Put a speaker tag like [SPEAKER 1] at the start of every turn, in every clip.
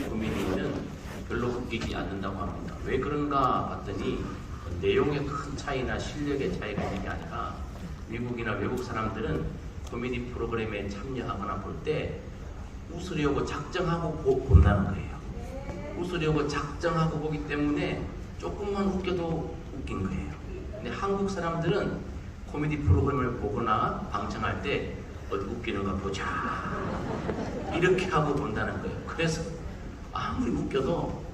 [SPEAKER 1] 국민이는 별로 웃기지 않는다고 합니다. 왜 그런가 봤더니 내용의 큰 차이나 실력의 차이가 있는 게 아니라 미국이나 외국 사람들은 코미디 프로그램에 참여하거나 볼 때 웃으려고 작정하고 본다는 거예요. 웃으려고 작정하고 보기 때문에 조금만 웃겨도 웃긴 거예요. 근데 한국 사람들은 코미디 프로그램을 보거나 방청할 때 어디 웃기는가 보자 이렇게 하고 본다는 거예요. 그래서 아무리 웃겨도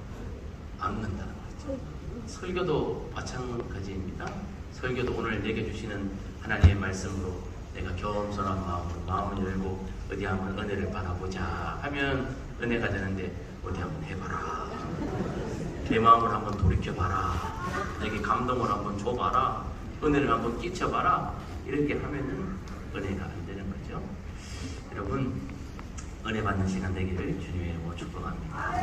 [SPEAKER 1] 안 웃는다는 거죠. 설교도 마찬가지입니다. 설교도 오늘 내게 주시는 하나님의 말씀으로 내가 겸손한 마음으로 마음을 열고 어디 한번 은혜를 받아보자 하면 은혜가 되는데 어디 한번 해봐라. 내 마음을 한번 돌이켜봐라. 내게 감동을 한번 줘봐라. 은혜를 한번 끼쳐봐라. 이렇게 하면은 은혜가 안 되는 거죠. 여러분, 은혜 받는 시간 되기를 주님의 이름으로 축복합니다.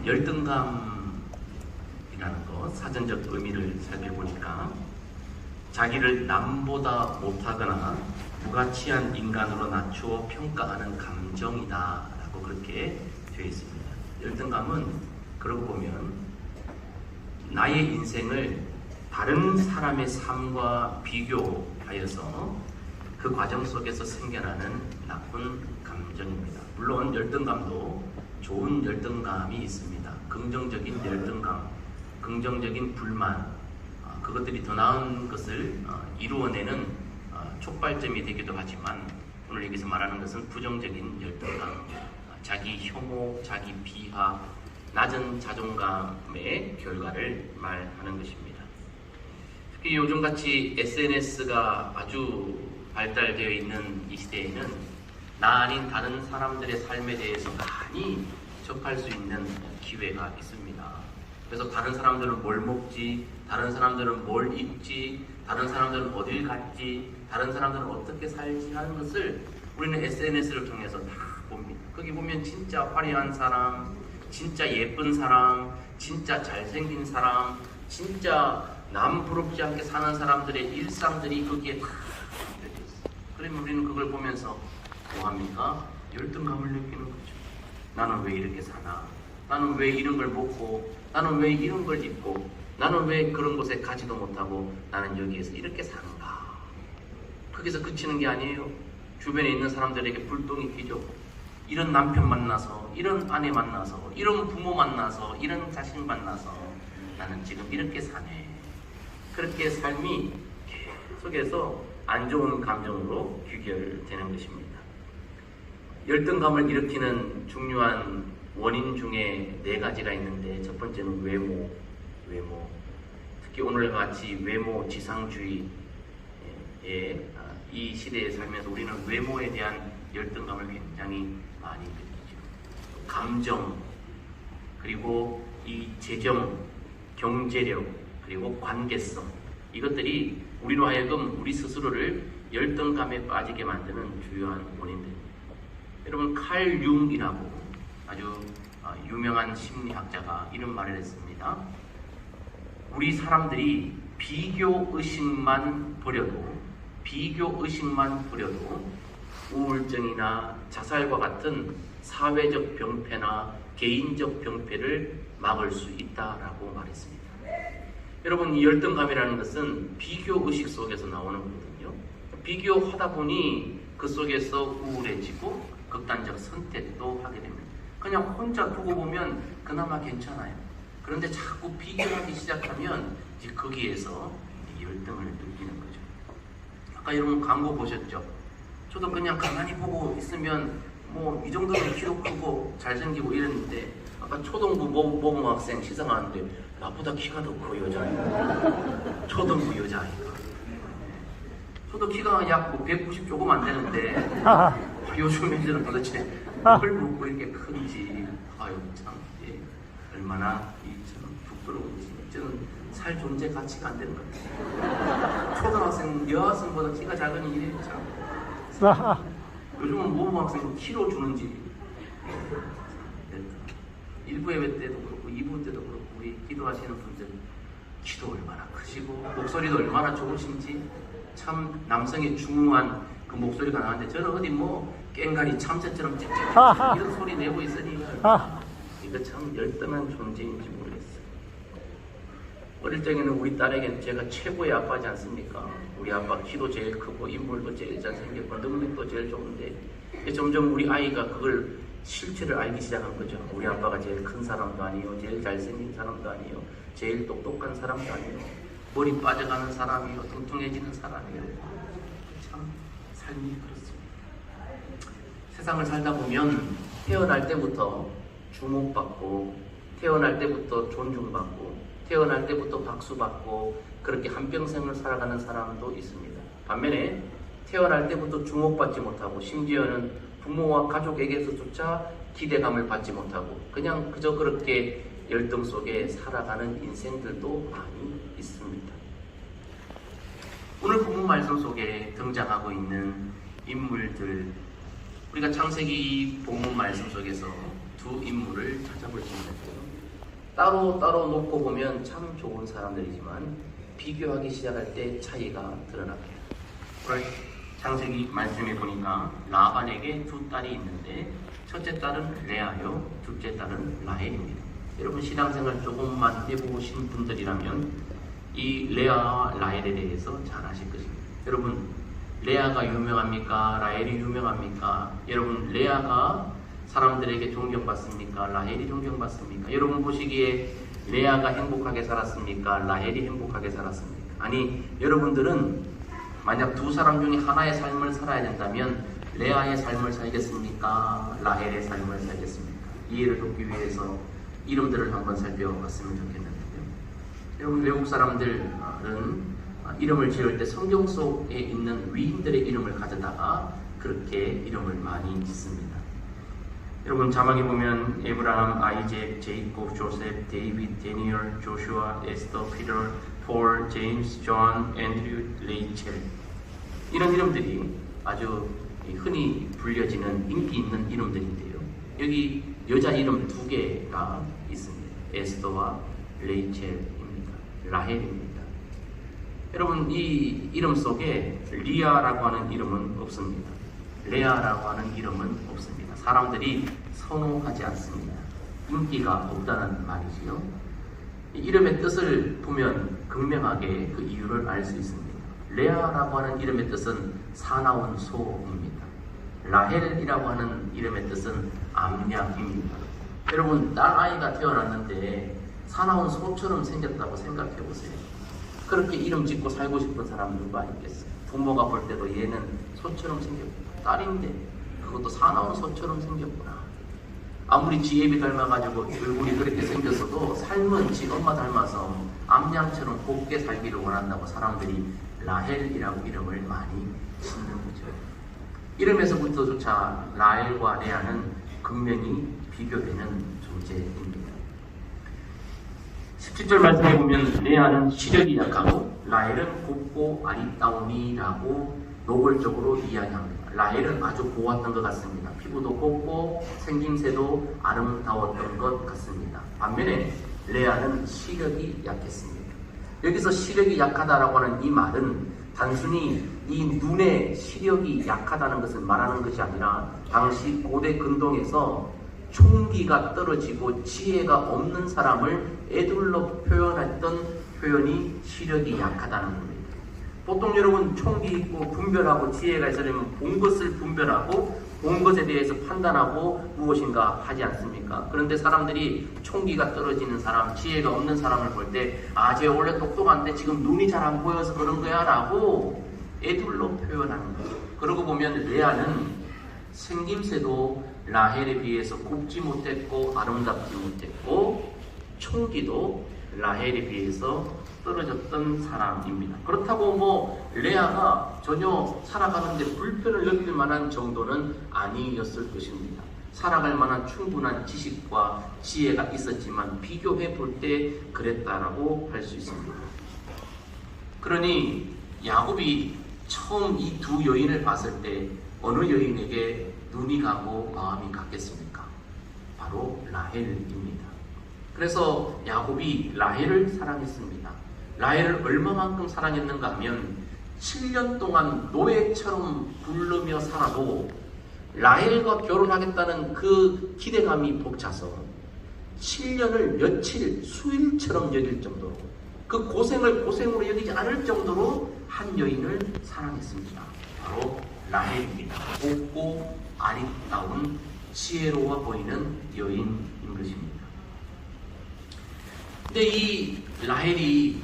[SPEAKER 1] 열등감이라는 것, 사전적 의미를 살펴보니까 자기를 남보다 못하거나 무가치한 인간으로 낮추어 평가하는 감정이다 라고 그렇게 되어 있습니다. 열등감은 그러고 보면 나의 인생을 다른 사람의 삶과 비교하여서 그 과정 속에서 생겨나는 나쁜 감정입니다. 물론 열등감도 좋은 열등감이 있습니다. 긍정적인 열등감, 긍정적인 불만, 그것들이 더 나은 것을 이루어내는 촉발점이 되기도 하지만 오늘 여기서 말하는 것은 부정적인 열등감, 자기 혐오, 자기 비하, 낮은 자존감의 결과를 말하는 것입니다. 특히 요즘같이 SNS가 아주 발달되어 있는 이 시대에는 나 아닌 다른 사람들의 삶에 대해서 많이 접할 수 있는 기회가 있습니다. 그래서 다른 사람들은 뭘 먹지, 다른 사람들은 뭘 입지, 다른 사람들은 어딜 갔지, 다른 사람들은 어떻게 살지 하는 것을 우리는 SNS를 통해서 다 봅니다. 거기 보면 진짜 화려한 사람, 진짜 예쁜 사람, 진짜 잘생긴 사람, 진짜 남 부럽지 않게 사는 사람들의 일상들이 거기에 다 담겨져 있어요. 그러면 우리는 그걸 보면서 뭐합니까? 열등감을 느끼는 거죠. 나는 왜 이렇게 사나? 나는 왜 이런 걸 먹고, 나는 왜 이런 걸 입고, 나는 왜 그런 곳에 가지도 못하고 나는 여기에서 이렇게 사는가? 거기서 그치는 게 아니에요. 주변에 있는 사람들에게 불똥이 튀죠. 이런 남편 만나서, 이런 아내 만나서, 이런 부모 만나서, 이런 자식 만나서 나는 지금 이렇게 사네. 그렇게 삶이 계속해서 안 좋은 감정으로 귀결되는 것입니다. 열등감을 일으키는 중요한 원인 중에 4가지가 있는데 첫 번째는 외모. 특히 오늘과 같이 외모 지상주의의 이 시대에 살면서 우리는 외모에 대한 열등감을 굉장히 많이 느끼죠. 감정, 그리고 이 재정, 경제력, 그리고 관계성, 이것들이 우리로 하여금 우리 스스로를 열등감에 빠지게 만드는 주요한 원인들입니다. 여러분, 칼 융이라고 아주 유명한 심리학자가 이런 말을 했습니다. 우리 사람들이 비교의식만 버려도 우울증이나 자살과 같은 사회적 병폐나 개인적 병폐를 막을 수 있다라고 말했습니다. 여러분, 이 열등감이라는 것은 비교의식 속에서 나오는 거거든요. 비교하다 보니 그 속에서 우울해지고 극단적 선택도 하게 됩니다. 그냥 혼자 두고 보면 그나마 괜찮아요. 그런데 자꾸 비교하기 시작하면 이제 거기에서 열등을 느끼는 거죠. 아까 여러분 광고 보셨죠? 저도 그냥 가만히 보고 있으면 뭐 이 정도면 키도 크고 잘생기고 이랬는데 아까 초등부 모범 학생 시상하는데 나보다 키가 더 커, 여자아이가. 초등부 여자아이가. 저도 키가 약 190 조금 안 되는데 요즘 애들은 도대체 뭘 먹고 이렇게 큰지 아유 참 얼마나 이처럼 부끄러운지. 저는 살 존재 가치가 안 되는 것 같아요. 초등학생, 여학생보다 키가 작으니 이래 참. 요즘은 모범학생도 키로 주는지 1부 예배 때도 그렇고 2부 때도 그렇고 우리 기도하시는 분들 키도 얼마나 크시고 목소리도 얼마나 좋으신지 참 남성의 중후한 그 목소리가 나는데 저는 어디 뭐 깽가리 참새처럼 짹짹 이런 소리 내고 있으니 이거 참 열등한 존재인지 모르겠어요. 어릴 적에는 우리 딸에게 제가 최고의 아빠지 않습니까? 우리 아빠 키도 제일 크고 인물도 제일 잘생겼고 능력도 제일 좋은데 점점 우리 아이가 그걸 실체를 알기 시작한 거죠. 우리 아빠가 제일 큰 사람도 아니요, 제일 잘생긴 사람도 아니요, 제일 똑똑한 사람도 아니요, 머리 빠져가는 사람이요, 뚱뚱해지는 사람이요. 참 삶이 그렇습니다. 세상을 살다 보면 태어날 때부터 주목받고, 태어날 때부터 존중받고, 태어날 때부터 박수받고, 그렇게 한평생을 살아가는 사람도 있습니다. 반면에 태어날 때부터 주목받지 못하고, 심지어는 부모와 가족에게서조차 기대감을 받지 못하고 그냥 그저 그렇게 열등 속에 살아가는 인생들도 많이 있습니다. 오늘 본문 말씀 속에 등장하고 있는 인물들, 우리가 창세기 본문 말씀 속에서 두 인물을 찾아볼 수 있는데요. 따로 놓고 보면 참 좋은 사람들이지만 비교하기 시작할 때 차이가 드러납니다. 오늘 창세기 말씀에 보니까 라반에게 두 딸이 있는데 첫째 딸은 레아요, 둘째 딸은 라헬입니다. 여러분 신앙생활 조금만 해보신 분들이라면 이 레아와 라헬에 대해서 잘 아실 것입니다. 여러분 레아가 유명합니까? 라헬이 유명합니까? 여러분 레아가 사람들에게 존경받습니까? 라헬이 존경받습니까? 여러분 보시기에 레아가 행복하게 살았습니까? 라헬이 행복하게 살았습니까? 아니 여러분들은 만약 두 사람 중에 하나의 삶을 살아야 된다면 레아의 삶을 살겠습니까? 라헬의 삶을 살겠습니까? 이해를 돕기 위해서 이름들을 한번 살펴봤으면 좋겠는데요. 여러분 외국 사람들은 이름을 지을 때 성경 속에 있는 위인들의 이름을 가져다가 그렇게 이름을 많이 짓습니다. 여러분 자막에 보면 에브라함, 아이잭, 제이콥, 조셉, 데이빗, 데니얼, 조슈아, 에스더, 피터, 폴, 제임스, 존, 앤드류, 레이첼 이런 이름들이 아주 흔히 불려지는 인기 있는 이름들인데요. 여기 여자 이름 두 개가 있습니다. 에스더와 레이첼입니다. 라헬입니다. 여러분 이 이름 속에 리아라고 하는 이름은 없습니다. 레아라고 하는 이름은 없습니다. 사람들이 선호하지 않습니다. 인기가 없다는 말이지요. 이름의 뜻을 보면 극명하게 그 이유를 알 수 있습니다. 레아라고 하는 이름의 뜻은 사나운 소입니다. 라헬이라고 하는 이름의 뜻은 암약입니다. 여러분 딸 아이가 태어났는데 사나운 소처럼 생겼다고 생각해 보세요. 그렇게 이름 짓고 살고 싶은 사람 누가 있겠어요? 부모가 볼 때도 얘는 소처럼 생겼구나. 딸인데 그것도 사나운 소처럼 생겼구나. 아무리 지 애비 닮아가지고 얼굴이 그렇게 생겼어도 삶은 지 엄마 닮아서 암양처럼 곱게 살기를 원한다고 사람들이 라헬이라고 이름을 많이 짓는 거죠. 이름에서부터조차 라헬과 레아는 극명히 비교되는 존재입니다. 17절 말씀에 보면 레아는 시력이 약하고 라헬은 곱고 아리따우니라고 노골적으로 이야기합니다. 라헬은 아주 고왔던 것 같습니다. 피부도 곱고 생김새도 아름다웠던 것 같습니다. 반면에 레아는 시력이 약했습니다. 여기서 시력이 약하다라고 하는 이 말은 단순히 이 눈의 시력이 약하다는 것을 말하는 것이 아니라 당시 고대 근동에서 총기가 떨어지고 지혜가 없는 사람을 애둘러 표현했던 표현이 시력이 약하다는 겁니다. 보통 여러분 총기 있고 분별하고 지혜가 있으려면 본 것을 분별하고 본 것에 대해서 판단하고 무엇인가 하지 않습니까? 그런데 사람들이 총기가 떨어지는 사람, 지혜가 없는 사람을 볼 때 쟤 원래 똑똑한데 지금 눈이 잘 안 보여서 그런 거야 라고 애둘러 표현하는 거죠. 그러고 보면 레아는 생김새도 라헬에 비해서 곱지 못했고 아름답지 못했고 총기도 라헬에 비해서 떨어졌던 사람입니다. 그렇다고 레아가 전혀 살아가는데 불편을 느낄 만한 정도는 아니었을 것입니다. 살아갈 만한 충분한 지식과 지혜가 있었지만 비교해 볼 때 그랬다라고 할 수 있습니다. 그러니 야곱이 처음 이 두 여인을 봤을 때 어느 여인에게 눈이 가고 마음이 갔겠습니까? 바로 라헬입니다. 그래서 야곱이 라헬을 사랑했습니다. 라헬을 얼마만큼 사랑했는가 하면 7년 동안 노예처럼 굴르며 살아도 라헬과 결혼하겠다는 그 기대감이 벅차서 7년을 며칠, 수일처럼 여길 정도로, 그 고생을 고생으로 여기지 않을 정도로 한 여인을 사랑했습니다. 바로 라헬입니다. 곱고 아리따운 지혜로워 보이는 여인인 것입니다. 근데 이 라헬이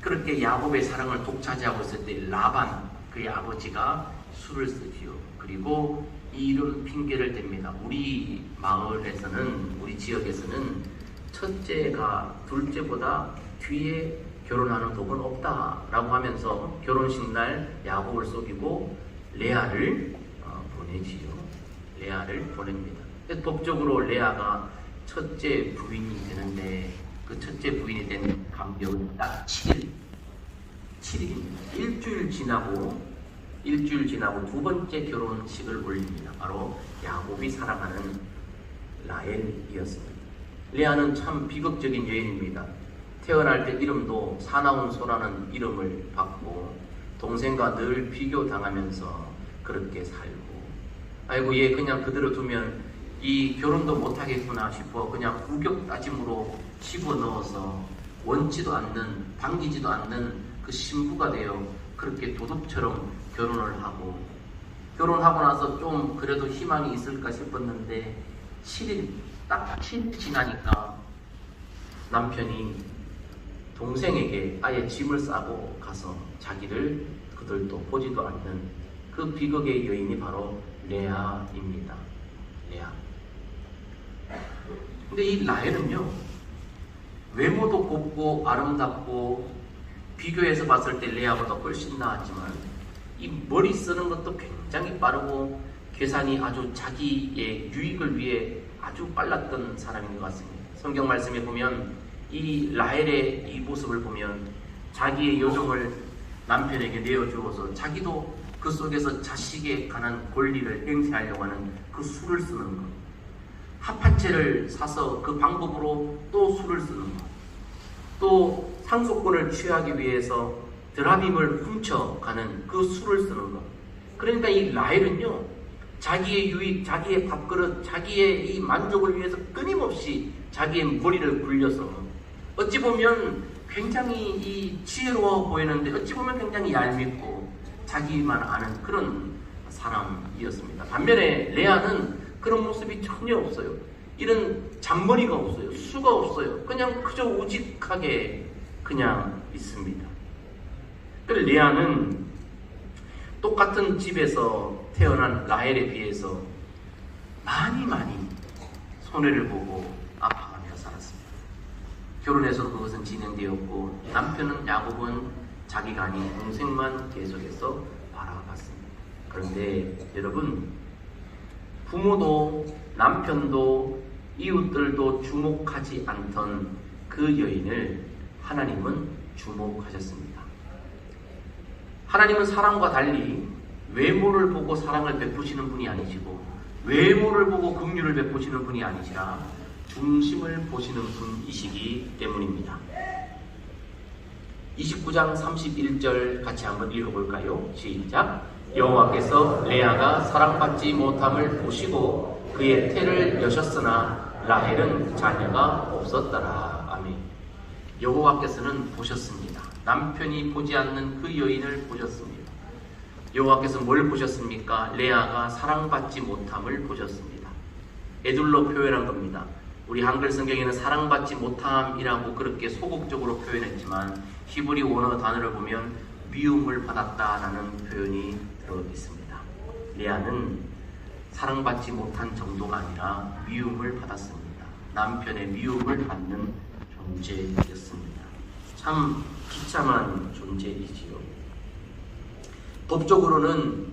[SPEAKER 1] 그렇게 야곱의 사랑을 독차지하고 있을 때 라반, 그의 아버지가 술을 쓰지요. 그리고 이런 핑계를 댑니다. 우리 마을에서는, 우리 지역에서는 첫째가 둘째보다 뒤에 결혼하는 독은 없다라고 하면서 결혼식 날 야곱을 속이고 레아를 보내지요. 레아를 보냅니다. 법적으로 레아가 첫째 부인이 되는데 그 첫째 부인이 된 간격은 딱 7일입니다. 일주일 지나고 두 번째 결혼식을 올립니다. 바로 야곱이 사랑하는 라헬이었습니다. 레아는 참 비극적인 여인입니다. 태어날 때 이름도 사나운 소라는 이름을 받고 동생과 늘 비교당하면서 그렇게 살고, 아이고 얘 그냥 그대로 두면 이 결혼도 못하겠구나 싶어 그냥 우격다짐으로 집어넣어서 원치도 않는, 반기지도 않는 그 신부가 되어 그렇게 도둑처럼 결혼을 하고, 결혼하고 나서 좀 그래도 희망이 있을까 싶었는데 7일, 딱 7일 지나니까 남편이 동생에게 아예 짐을 싸고 가서 자기를 그들도 보지도 않는 그 비극의 여인이 바로 레아입니다. 레아. 근데 이 라헬은요, 외모도 곱고 아름답고 비교해서 봤을 때 레아보다 훨씬 나았지만 이 머리 쓰는 것도 굉장히 빠르고 계산이 아주 자기의 유익을 위해 아주 빨랐던 사람인 것 같습니다. 성경 말씀에 보면 이 라헬의 이 모습을 보면 자기의 여종을 남편에게 내어주어서 자기도 그 속에서 자식에 관한 권리를 행사하려고 하는 그 수를 쓰는 것, 합한채를 사서 그 방법으로 또 수를 쓰는 것, 또 상속권을 취하기 위해서 드라빔을 훔쳐가는 그 수를 쓰는 것. 그러니까 이 라헬은요, 자기의 유익, 자기의 밥그릇, 자기의 이 만족을 위해서 끊임없이 자기의 머리를 굴려서 어찌 보면 굉장히 이 지혜로워 보이는데 어찌 보면 굉장히 얄밉고 자기만 아는 그런 사람이었습니다. 반면에 레아는 그런 모습이 전혀 없어요. 이런 잔머리가 없어요. 수가 없어요. 그냥 그저 우직하게 그냥 있습니다. 레아는 똑같은 집에서 태어난 라헬에 비해서 많이 손해를 보고 아파하며 살았습니다. 결혼해서 그것은 진행되었고 남편은 야곱은 자기가 아닌 동생만 계속해서 바라봤습니다. 그런데 여러분, 부모도 남편도 이웃들도 주목하지 않던 그 여인을 하나님은 주목하셨습니다. 하나님은 사람과 달리 외모를 보고 사랑을 베푸시는 분이 아니시고 외모를 보고 긍휼을 베푸시는 분이 아니시라 중심을 보시는 분이시기 때문입니다. 29장 31절 같이 한번 읽어볼까요? 시작. 여호와께서 레아가 사랑받지 못함을 보시고 그의 태를 여셨으나 라헬은 자녀가 없었더라. 아멘. 여호와께서는 보셨습니다. 남편이 보지 않는 그 여인을 보셨습니다. 여호와께서 뭘 보셨습니까? 레아가 사랑받지 못함을 보셨습니다. 에둘로 표현한 겁니다. 우리 한글 성경에는 사랑받지 못함이라고 그렇게 소극적으로 표현했지만 히브리 원어 단어를 보면 미움을 받았다라는 표현이 들어 있습니다. 레아는 사랑받지 못한 정도가 아니라 미움을 받았습니다. 남편의 미움을 받는 존재였습니다. 참 비참한 존재이지요. 법적으로는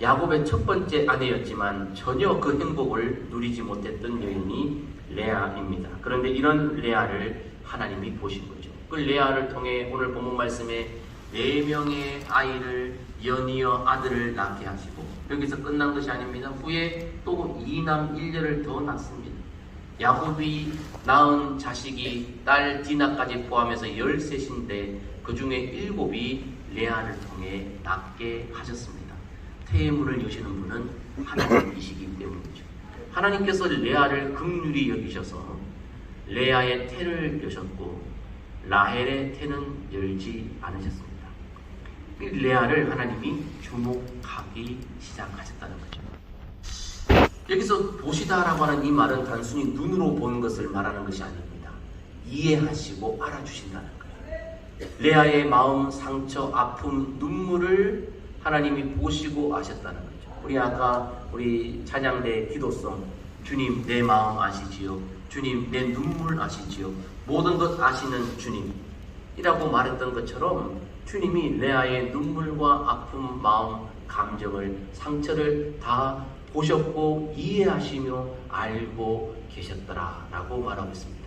[SPEAKER 1] 야곱의 첫 번째 아내였지만 전혀 그 행복을 누리지 못했던 여인이 레아입니다. 그런데 이런 레아를 하나님이 보신 거죠. 그 레아를 통해 오늘 본문 말씀에 4명의 아이를 연이어 아들을 낳게 하시고 여기서 끝난 것이 아닙니다. 후에 또 2남 1녀를 더 낳습니다. 야곱이 낳은 자식이 딸 디나까지 포함해서 13인데 그 중에 7이 레아를 통해 낳게 하셨습니다. 태물을 여시는 분은 하나님이시기 때문이죠. 하나님께서 레아를 긍휼히 여기셔서 레아의 태를 여셨고 라헬의 태는 열지 않으셨습니다. 레아를 하나님이 주목하기 시작하셨다는 거죠. 여기서 보시다라고 하는 이 말은 단순히 눈으로 보는 것을 말하는 것이 아닙니다. 이해하시고 알아주신다는 거예요. 레아의 마음, 상처, 아픔, 눈물을 하나님이 보시고 아셨다는 거죠. 우리 아까 우리 찬양대 기도송, 주님 내 마음 아시지요, 주님 내 눈물 아시지요, 모든 것 아시는 주님이라고 말했던 것처럼 주님이 레아의 눈물과 아픔, 마음, 감정을, 상처를 다 보셨고 이해하시며 알고 계셨더라라고 말하고 있습니다.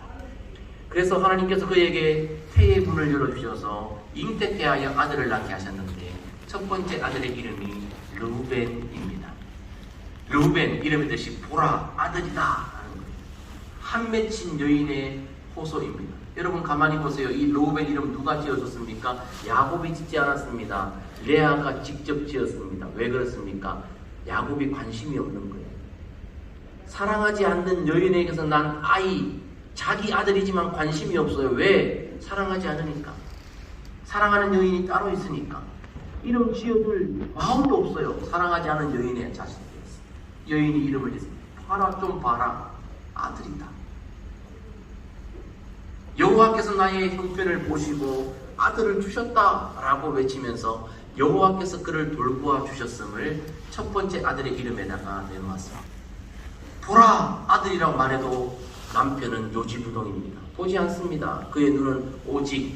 [SPEAKER 1] 그래서 하나님께서 그에게 태의 문을 열어주셔서 잉태케 하여 아들을 낳게 하셨는데 첫 번째 아들의 이름이 르우벤입니다. 르우벤 이름의 뜻이 보라 아들이다 하는 거예요. 한 맺힌 여인의 호소입니다. 여러분 가만히 보세요. 이 르우벤 이름 누가 지어줬습니까? 야곱이 짓지 않았습니다. 레아가 직접 지었습니다. 왜 그렇습니까? 야곱이 관심이 없는 거예요. 사랑하지 않는 여인에게서 난 아이, 자기 아들이지만 관심이 없어요. 왜? 사랑하지 않으니까. 사랑하는 여인이 따로 있으니까. 이름 지어줄 마음도 없어요. 사랑하지 않은 여인의 자식이었어요. 여인이 이름을 짓습니다. 봐라 좀 봐라. 아들이다. 여호와께서 나의 형편을 보시고 아들을 주셨다라고 외치면서 여호와께서 그를 돌보아 주셨음을 첫 번째 아들의 이름에다가 내놓았습니다. 보라 아들이라고 말해도 남편은 요지부동입니다. 보지 않습니다. 그의 눈은 오직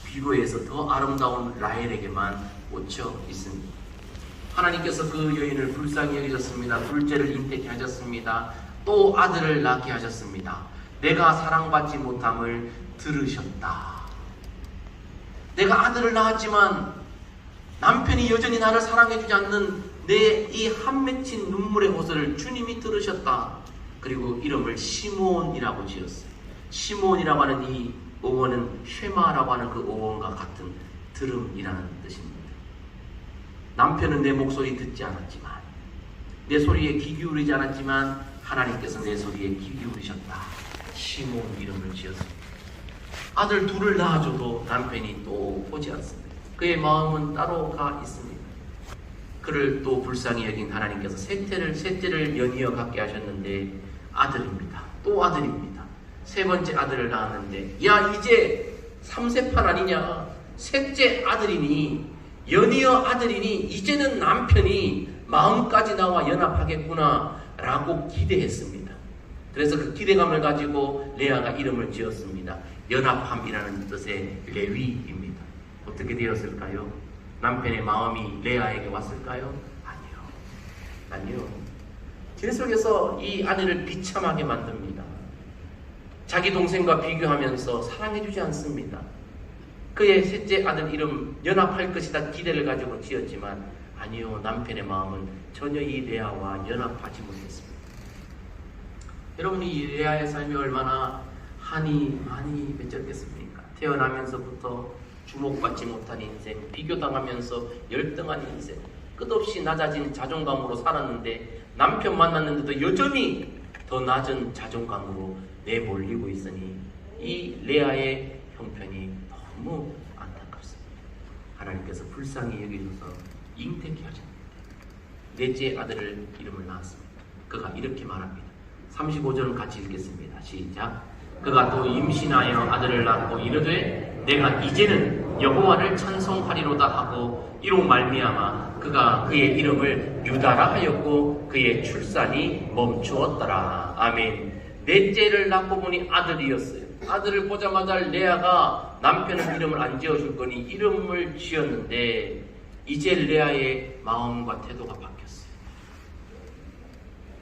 [SPEAKER 1] 비로에서 더 아름다운 라헬에게만 꽂혀 있습니다. 하나님께서 그 여인을 불쌍히 여기셨습니다. 둘째를 잉태케 하셨습니다. 또 아들을 낳게 하셨습니다. 내가 사랑받지 못함을 들으셨다. 내가 아들을 낳았지만 남편이 여전히 나를 사랑해주지 않는 내 이 한 맺힌 눈물의 호소를 주님이 들으셨다. 그리고 이름을 시므온이라고 지었어요. 시므온이라고 하는 이 어원은 쉐마라고 하는 그 어원과 같은 들음이라는 뜻입니다. 남편은 내 목소리 듣지 않았지만, 내 소리에 귀 기울이지 않았지만 하나님께서 내 소리에 귀 기울이셨다. 시므온 이름을 지었습니다. 아들 둘을 낳아줘도 남편이 또 보지 않습니다. 그의 마음은 따로 가 있습니다. 그를 또 불쌍히 여긴 하나님께서 셋째를 연이어 갖게 하셨는데 아들입니다. 또 아들입니다. 세 번째 아들을 낳았는데 야 이제 3세판 아니냐. 셋째 아들이니 연이어 아들이니 이제는 남편이 마음까지 나와 연합하겠구나 라고 기대했습니다. 그래서 그 기대감을 가지고 레아가 이름을 지었습니다. 연합함이라는 뜻의 레위입니다. 어떻게 되었을까요? 남편의 마음이 레아에게 왔을까요? 아니요. 계속해서 이 아내를 비참하게 만듭니다. 자기 동생과 비교하면서 사랑해주지 않습니다. 그의 셋째 아들 이름 연합할 것이다 기대를 가지고 지었지만 아니요, 남편의 마음은 전혀 이 레아와 연합하지 못했습니다. 여러분이 이 레아의 삶이 얼마나 한이 많이 맺혔겠습니까? 태어나면서부터 주목받지 못한 인생, 비교당하면서 열등한 인생, 끝없이 낮아진 자존감으로 살았는데 남편 만났는데도 여전히 더 낮은 자존감으로 내몰리고 있으니 이 레아의 형편이 너무 안타깝습니다. 하나님께서 불쌍히 여기셔서 잉태케 하셨습니다. 넷째 아들을 이름을 낳았습니다. 그가 이렇게 말합니다. 35절은 같이 읽겠습니다. 시작. 그가 또 임신하여 아들을 낳고 이르되 내가 이제는 여호와를 찬송하리로다 하고 이로 말미암아 그가 그의 이름을 유다라 하였고 그의 출산이 멈추었더라. 아멘. 넷째를 낳고 보니 아들이었어요. 아들을 보자마자 레아가 남편은 이름을 안 지어줄 거니 이름을 지었는데 이제 레아의 마음과 태도가 바뀌었어요.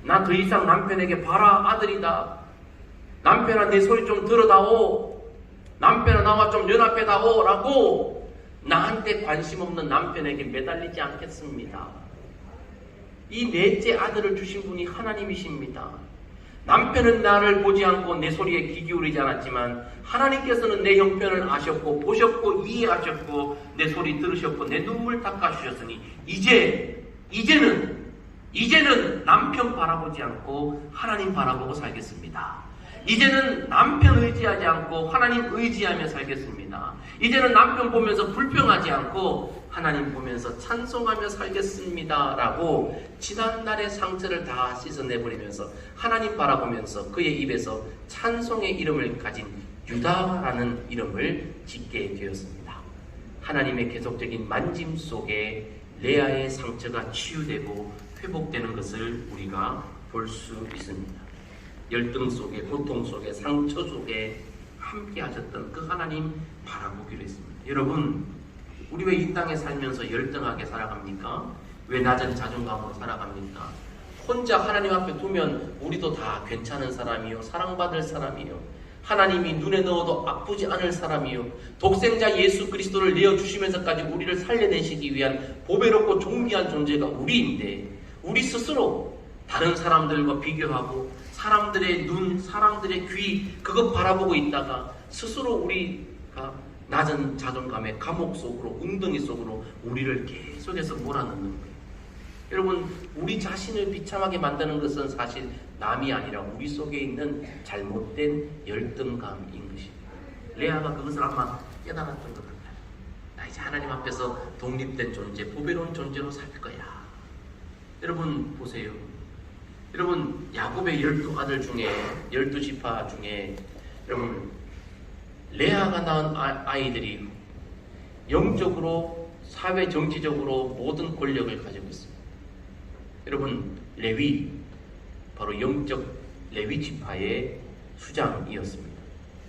[SPEAKER 1] 나 더 이상 남편에게 봐라 아들이다. 남편아 내 소리 좀 들어다오. 남편아 나와 좀 연합해다오 라고 나한테 관심 없는 남편에게 매달리지 않겠습니다. 이 넷째 아들을 주신 분이 하나님이십니다. 남편은 나를 보지 않고 내 소리에 귀 기울이지 않았지만 하나님께서는 내 형편을 아셨고 보셨고 이해하셨고 내 소리 들으셨고 내 눈물 닦아주셨으니 이제는 남편 바라보지 않고 하나님 바라보고 살겠습니다. 이제는 남편 의지하지 않고 하나님 의지하며 살겠습니다. 이제는 남편 보면서 불평하지 않고 하나님 보면서 찬송하며 살겠습니다. 라고 지난날의 상처를 다 씻어내버리면서 하나님 바라보면서 그의 입에서 찬송의 이름을 가진 유다라는 이름을 짓게 되었습니다. 하나님의 계속적인 만짐 속에 레아의 상처가 치유되고 회복되는 것을 우리가 볼 수 있습니다. 열등 속에, 고통 속에, 상처 속에 함께 하셨던 그 하나님 바라보기로 했습니다. 여러분, 우리 왜 이 땅에 살면서 열등하게 살아갑니까? 왜 낮은 자존감으로 살아갑니까? 혼자 하나님 앞에 두면 우리도 다 괜찮은 사람이요, 사랑받을 사람이요, 하나님이 눈에 넣어도 아프지 않을 사람이요, 독생자 예수 그리스도를 내어주시면서까지 우리를 살려내시기 위한 보배롭고 존귀한 존재가 우리인데, 우리 스스로 다른 사람들과 비교하고 사람들의 눈, 사람들의 귀 그것 바라보고 있다가 스스로 우리가 낮은 자존감의 감옥 속으로, 웅덩이 속으로 우리를 계속해서 몰아넣는 거예요. 여러분, 우리 자신을 비참하게 만드는 것은 사실 남이 아니라 우리 속에 있는 잘못된 열등감인 것입니다. 레아가 그것을 아마 깨달았던 것 같아요. 나 이제 하나님 앞에서 독립된 존재, 보배로운 존재로 살 거야. 여러분 보세요. 여러분, 야곱의 12아들 중에, 12지파 중에 여러분 레아가 낳은 아이들이 영적으로, 사회 정치적으로 모든 권력을 가지고 있습니다. 여러분, 레위, 바로 영적 레위 지파의 수장이었습니다.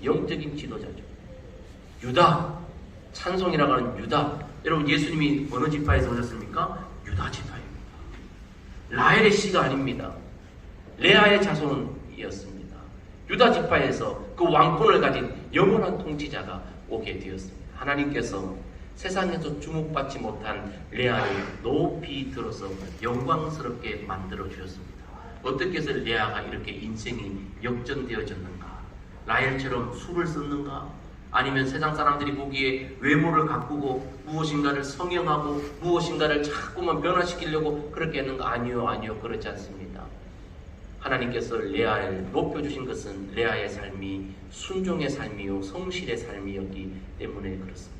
[SPEAKER 1] 영적인 지도자죠. 유다, 찬송이라고 하는 유다. 여러분, 예수님이 어느 지파에서 오셨습니까? 유다 지파입니다. 라헬의 씨가 아닙니다. 레아의 자손이었습니다. 유다 지파에서 그 왕권을 가진 영원한 통치자가 오게 되었습니다. 하나님께서 세상에서 주목받지 못한 레아를 높이 들어서 영광스럽게 만들어 주셨습니다. 어떻게 해서 레아가 이렇게 인생이 역전되어졌는가? 라헬처럼 술을 썼는가? 아니면 세상 사람들이 보기에 외모를 가꾸고 무엇인가를 성형하고 무엇인가를 자꾸만 변화시키려고 그렇게 했는가? 아니요, 그렇지 않습니다. 하나님께서 레아를 높여주신 것은 레아의 삶이 순종의 삶이요 성실의 삶이었기 때문에 그렇습니다.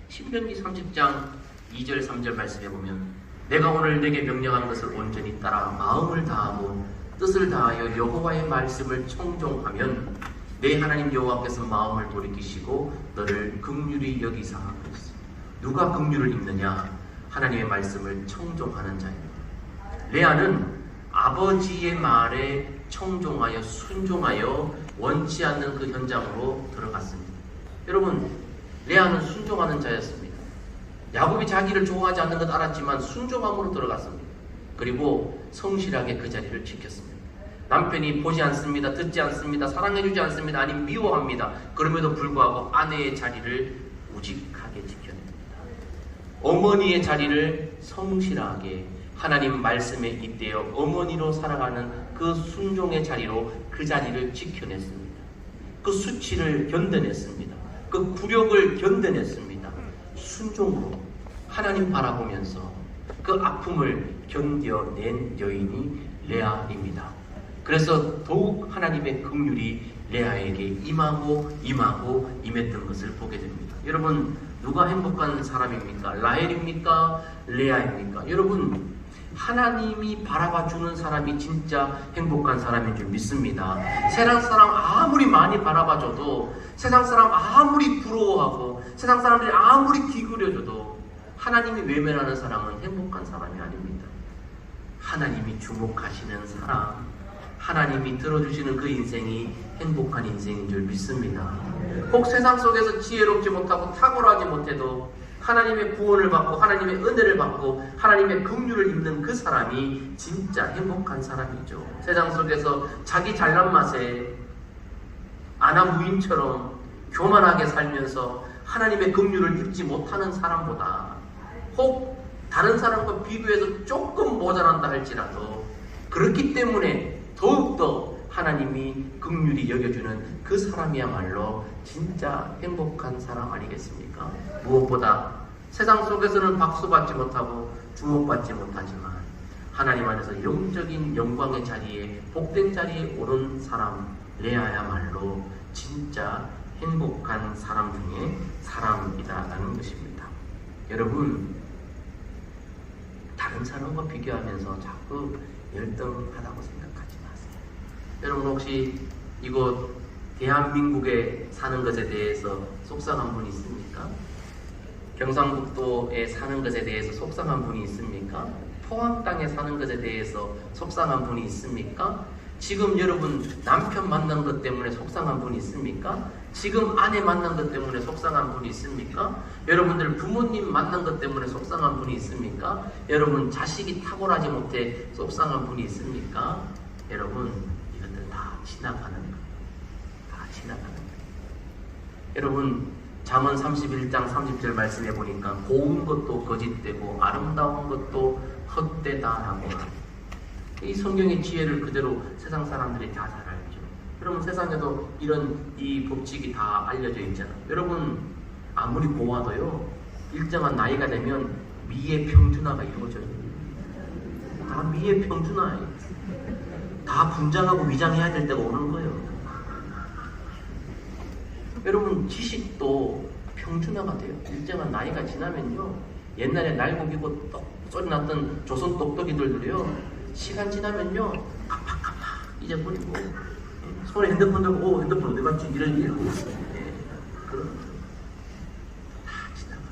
[SPEAKER 1] 신명기 30장 2절 3절 말씀해 보면, 내가 오늘 내게 명령하는 것을 온전히 따라 마음을 다하고 뜻을 다하여 여호와의 말씀을 청종하면 내 하나님 여호와께서 마음을 돌이키시고 너를 긍휼히 여기사 그랬습니다. 누가 긍휼을 입느냐? 하나님의 말씀을 청종하는 자입니다. 레아는 아버지의 말에 청종하여 순종하여 원치 않는 그 현장으로 들어갔습니다. 여러분, 레아는 순종하는 자였습니다. 야곱이 자기를 좋아하지 않는 것 알았지만 순종함으로 들어갔습니다. 그리고 성실하게 그 자리를 지켰습니다. 남편이 보지 않습니다, 듣지 않습니다, 사랑해주지 않습니다, 아니면 미워합니다. 그럼에도 불구하고 아내의 자리를 우직하게 지켜냅니다. 어머니의 자리를 성실하게 하나님 말씀에 잇대어 어머니로 살아가는 그 순종의 자리로 그 자리를 지켜냈습니다. 그 수치를 견뎌냈습니다. 그 굴욕을 견뎌냈습니다. 순종으로 하나님 바라보면서 그 아픔을 견뎌낸 여인이 레아입니다. 그래서 더욱 하나님의 긍휼이 레아에게 임했던 것을 보게 됩니다. 여러분, 누가 행복한 사람입니까? 라헬입니까? 레아입니까? 여러분, 하나님이 바라봐주는 사람이 진짜 행복한 사람인 줄 믿습니다. 세상 사람 아무리 많이 바라봐줘도, 세상 사람 아무리 부러워하고, 세상 사람들이 아무리 기울여줘도 하나님이 외면하는 사람은 행복한 사람이 아닙니다. 하나님이 주목하시는 사람, 하나님이 들어주시는 그 인생이 행복한 인생인 줄 믿습니다. 혹 세상 속에서 지혜롭지 못하고 탁월하지 못해도 하나님의 구원을 받고 하나님의 은혜를 받고 하나님의 긍휼을 입는 그 사람이 진짜 행복한 사람이죠. 세상 속에서 자기 잘난 맛에 아나무인처럼 교만하게 살면서 하나님의 긍휼을 입지 못하는 사람보다, 혹 다른 사람과 비교해서 조금 모자란다 할지라도 그렇기 때문에 더욱더 하나님이 긍휼히 여겨주는 그 사람이야말로 진짜 행복한 사람 아니겠습니까? 무엇보다 세상 속에서는 박수받지 못하고 주목받지 못하지만 하나님 안에서 영적인 영광의 자리에, 복된 자리에 오른 사람, 레아야말로 진짜 행복한 사람 중에 사람이다라는 것입니다. 여러분, 다른 사람과 비교하면서 자꾸 열등하다고 생각하지 마세요. 여러분, 혹시 이곳 대한민국에 사는 것에 대해서 속상한 분이 있습니까? 경상북도에 사는 것에 대해서 속상한 분이 있습니까? 포항 땅에 사는 것에 대해서 속상한 분이 있습니까? 지금 여러분 남편 만난 것 때문에 속상한 분이 있습니까? 지금 아내 만난 것 때문에 속상한 분이 있습니까? 여러분들 부모님 만난 것 때문에 속상한 분이 있습니까? 여러분 자식이 탁월하지 못해 속상한 분이 있습니까? 여러분, 이것들 다 지나가는 거예요. 다 지나가는 거예요. 여러분, 잠언 31장 30절 말씀해 보니까 고운 것도 거짓되고 아름다운 것도 헛되다라고. 이 성경의 지혜를 그대로 세상 사람들이 다 잘 알죠. 여러분, 세상에도 이런 이 법칙이 다 알려져 있잖아요. 여러분, 아무리 고와도요, 일정한 나이가 되면 미의 평준화가 이루어져요. 다 미의 평준화예요. 다 분장하고 위장해야 될 때가 오는 거예요. 여러분, 지식도 평준화가 돼요. 일정한 나이가 지나면요, 옛날에 날고기고 똑 소리 났던 조선 똑똑이들도요, 시간 지나면요 깜빡깜빡 잊어버리고, 손에 핸드폰 들고 핸드폰 어디 갔지 이런 일고, 그런 다 지나가요.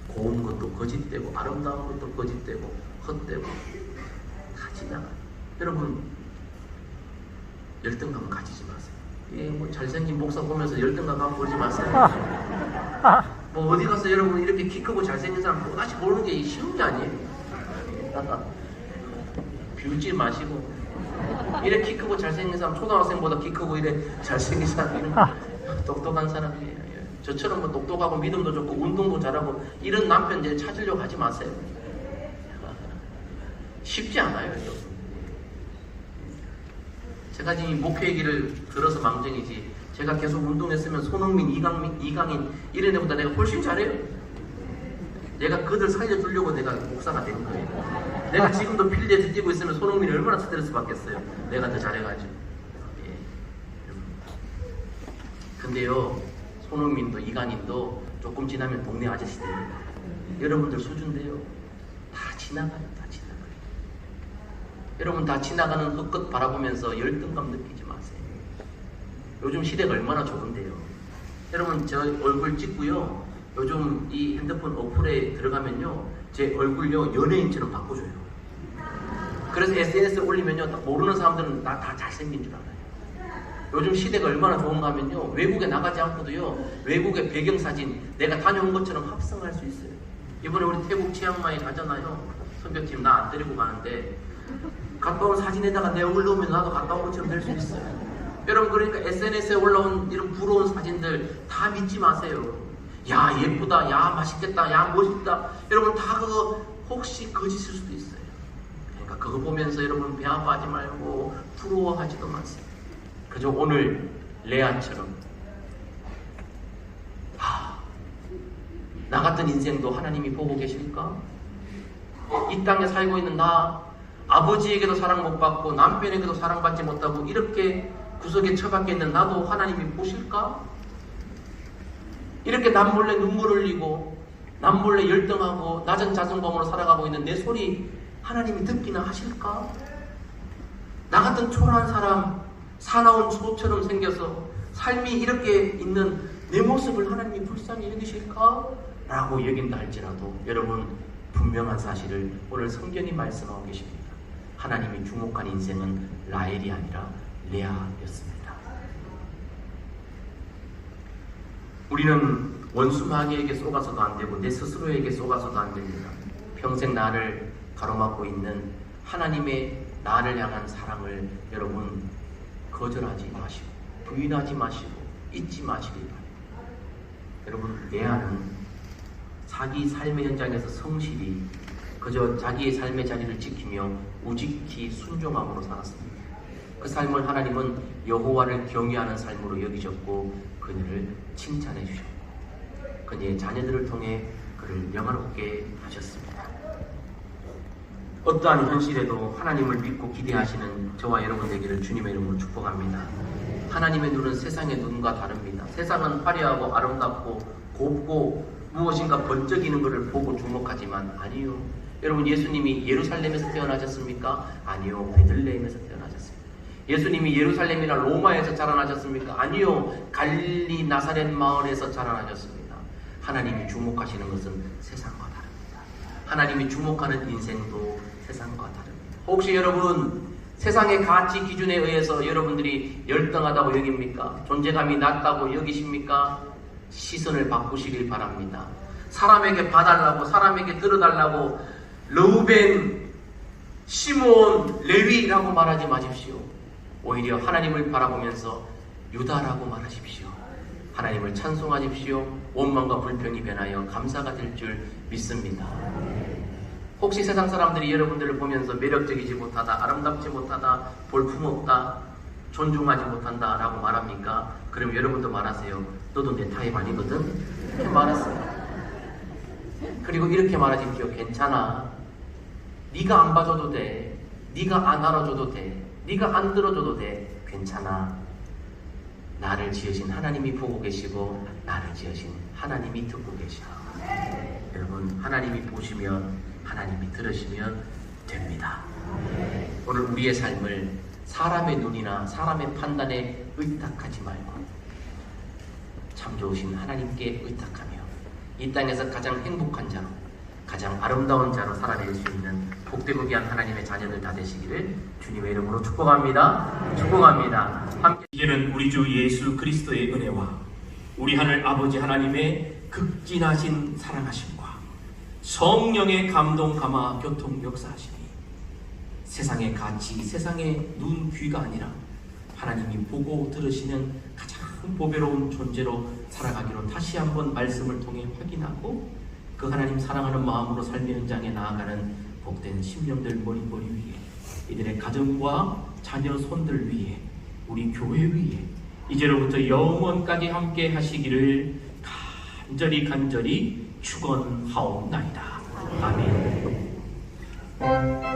[SPEAKER 1] 고운 것도 거짓되고 아름다운 것도 거짓되고 헛되고 다 지나가요. 여러분, 열등감 가지지 마세요. 뭐 잘생긴 목사 보면서 열등감 갖고 그러지 마세요. 뭐 어디 가서 여러분 이렇게 키 크고 잘생긴 사람 또다시 보는 게 쉬운 게 아니에요. 비웃지 마시고, 이래 키 크고 잘생긴 사람, 초등학생보다 키 크고 이래 잘생긴 사람, 이런 똑똑한 사람이에요. 저처럼 뭐 똑똑하고 믿음도 좋고 운동도 잘하고 이런 남편 이제 찾으려고 하지 마세요. 쉽지 않아요. 제가 지금 이 목회 얘기를 들어서 망정이지, 제가 계속 운동했으면 손흥민, 이강인 이런 애보다 내가 훨씬 잘해요. 내가 그들 살려주려고 내가 목사가 된 거예요. 내가 지금도 필드에서 뛰고 있으면 손흥민이 얼마나 스트레스 받겠어요. 내가 더 잘해가지고. 근데요, 손흥민도 이강인도 조금 지나면 동네 아저씨 됩니다. 여러분들 수준인데요, 다 지나가요. 다 지나가요. 여러분, 다 지나가는 흙끝 바라보면서 열등감 느끼지 마세요. 요즘 시대가 얼마나 좋은데요. 여러분, 저 얼굴 찍고요, 요즘 이 핸드폰 어플에 들어가면요, 제 얼굴요 연예인처럼 바꿔줘요. 그래서 SNS에 올리면요, 딱 모르는 사람들은 나 다 잘생긴 줄 알아요. 요즘 시대가 얼마나 좋은가 하면요, 외국에 나가지 않고도요, 외국의 배경사진 내가 다녀온 것처럼 합성할 수 있어요. 이번에 우리 태국 치앙마이 가잖아요. 선교팀 나 안 데리고 가는데 갔다 온 사진에다가 내 얼굴 넣으면 나도 갔다 온 것처럼 될 수 있어요. 여러분, 그러니까 SNS에 올라온 이런 부러운 사진들 다 믿지 마세요. 야, 예쁘다, 야, 맛있겠다, 야, 멋있다. 여러분, 다 그거 혹시 거짓일 수도 있어요. 그러니까 그거 보면서 여러분 배 아파하지 말고 부러워하지도 마세요. 그저 오늘 레아처럼 나 같은 인생도 하나님이 보고 계실까? 이 땅에 살고 있는 나, 아버지에게도 사랑 못 받고 남편에게도 사랑받지 못하고 이렇게 구석에 처박혀 있는 나도 하나님이 보실까? 이렇게 남몰래 눈물 흘리고 남몰래 열등하고 낮은 자존감으로 살아가고 있는 내 소리 하나님이 듣기나 하실까? 나 같은 초라한 사람, 사나운 소처럼 생겨서 삶이 이렇게 있는 내 모습을 하나님이 불쌍히 여기실까? 라고 여긴다 할지라도 여러분, 분명한 사실을 오늘 성경이 말씀하고 계십니다. 하나님이 주목한 인생은 라헬이 아니라 레아였습니다. 우리는 원수 마귀에게 쏘가서도 안 되고 내 스스로에게 쏘가서도 안 됩니다. 평생 나를 가로막고 있는 하나님의 나를 향한 사랑을 여러분 거절하지 마시고 부인하지 마시고 잊지 마시기 바랍니다. 여러분, 레아는 자기 삶의 현장에서 성실히 그저 자기의 삶의 자리를 지키며 우직히 순종함으로 살았습니다. 그 삶을 하나님은 여호와를 경외하는 삶으로 여기셨고 그녀를 칭찬해 주셨고 그녀의 자녀들을 통해 그를 영화롭게 하셨습니다. 어떠한 현실에도 하나님을 믿고 기대하시는 저와 여러분 되기를 주님의 이름으로 축복합니다. 하나님의 눈은 세상의 눈과 다릅니다. 세상은 화려하고 아름답고 곱고 무엇인가 번쩍이는 것을 보고 주목하지만 아니요. 여러분, 예수님이 예루살렘에서 태어나셨습니까? 아니요. 베들레헴에서 태어나셨습니다. 예수님이 예루살렘이나 로마에서 자라나셨습니까? 아니요. 갈릴리 나사렛 마을에서 자라나셨습니다. 하나님이 주목하시는 것은 세상과 다릅니다. 하나님이 주목하는 인생도 세상과 다릅니다. 혹시 여러분 세상의 가치 기준에 의해서 여러분들이 열등하다고 여깁니까? 존재감이 낮다고 여기십니까? 시선을 바꾸시길 바랍니다. 사람에게 봐달라고, 사람에게 들어달라고 르우벤, 시몬, 레위라고 말하지 마십시오. 오히려 하나님을 바라보면서 유다라고 말하십시오. 하나님을 찬송하십시오. 원망과 불평이 변하여 감사가 될 줄 믿습니다. 혹시 세상 사람들이 여러분들을 보면서 매력적이지 못하다, 아름답지 못하다, 볼품없다, 존중하지 못한다 라고 말합니까? 그럼 여러분도 말하세요. 너도 내 타입 아니거든? 이렇게 말했어요. 그리고 이렇게 말하십시오. 괜찮아. 네가 안 봐줘도 돼. 네가 안 알아줘도 돼. 네가 안 들어줘도 돼. 괜찮아. 나를 지으신 하나님이 보고 계시고 나를 지으신 하나님이 듣고 계셔. 여러분, 하나님이 보시면 하나님이 들으시면 됩니다. 오늘 우리의 삶을 사람의 눈이나 사람의 판단에 의탁하지 말고 참 좋으신 하나님께 의탁하며 이 땅에서 가장 행복한 자로, 가장 아름다운 자로 살아낼 수 있는 복되고 귀한 하나님의 자녀들 다 되시기를 주님의 이름으로 축복합니다. 축복합니다. 함께 이제는 우리 주 예수 그리스도의 은혜와 우리 하늘 아버지 하나님의 극진하신 사랑하심과 성령의 감동 감화 교통 역사하시니 세상의 가치, 세상의 눈, 귀가 아니라 하나님이 보고 들으시는 가장 보배로운 존재로 살아가기로 다시 한번 말씀을 통해 확인하고 그 하나님 사랑하는 마음으로 삶의 현장에 나아가는 복된 심령들 머리머리 위에, 이들의 가정과 자녀 손들 위에, 우리 교회 위에 이제로부터 영원까지 함께 하시기를 간절히 축원하옵나이다. 아멘.